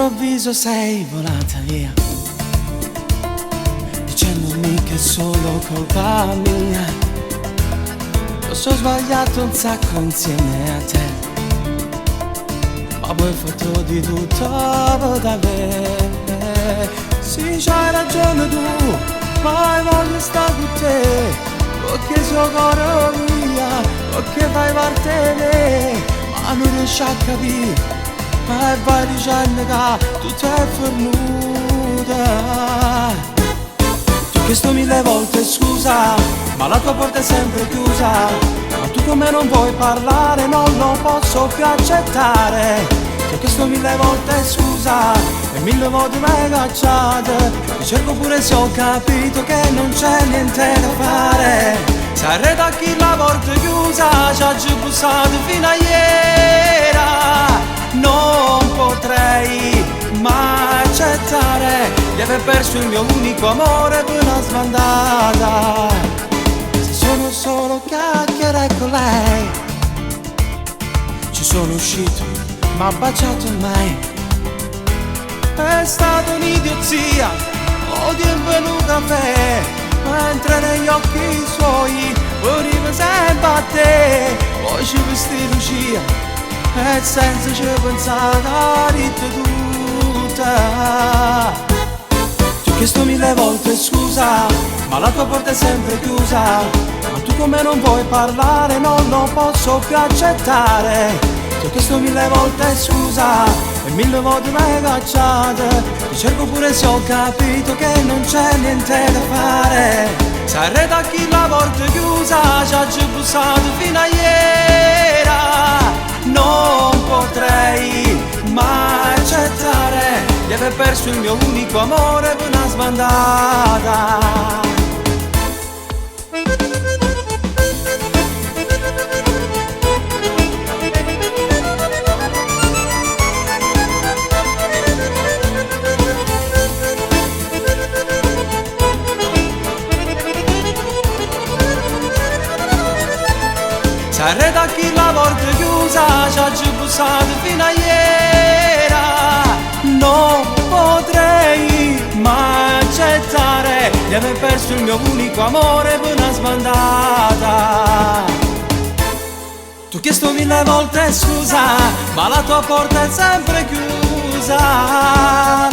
all'improvviso sei volata via, dicendomi che è solo colpa mia. Lo so, ho sbagliato un sacco insieme a te, ma poi ho fatto di tutto da me. Sì, c'hai ragione tu, ma voglio stare con te, perché so coro via, perché fai parte di me, ma non riesci a capire. Ma vai dicendo che tutto è fornuta. Ti ho chiesto 1000 volte scusa, ma la tua porta è sempre chiusa. Ma tu come non vuoi parlare non lo posso più accettare. Ti ho chiesto 1000 volte scusa e 1000 volte mi hai cacciato. Ti cerco pure se ho capito che non c'è niente da fare. Se arreda chi la porta è chiusa, ci ha già bussato fino a ieri. Non potrei mai accettare di aver perso il mio unico amore per una sbandata. Se sono solo chiacchiere con lei, ci sono uscito ma ha baciato mai. È stata un'idiozia, odio è venuto a me, mentre negli occhi suoi veniva sempre a te. Poi ci vesti Lucia e senza ci pensare a dirti tutta. Ti ho chiesto 1000 volte scusa, ma la tua porta è sempre chiusa. Ma tu come non vuoi parlare non lo posso più accettare. Ti ho chiesto 1000 volte scusa e 1000 volte mi hai cacciato. Ti cerco pure se ho capito che non c'è niente da fare. Se arreda chi la porta è chiusa, ci ha già bussato fino a ieri. Non potrei mai accettare di aver perso il mio unico amore per una sbandata. Se arreda chi la porta è chiusa, ci ha già bussato fino a ieri. Non potrei mai accettare di aver perso il mio unico amore per una sbandata. Ti ho chiesto 1000 volte scusa, ma la tua porta è sempre chiusa.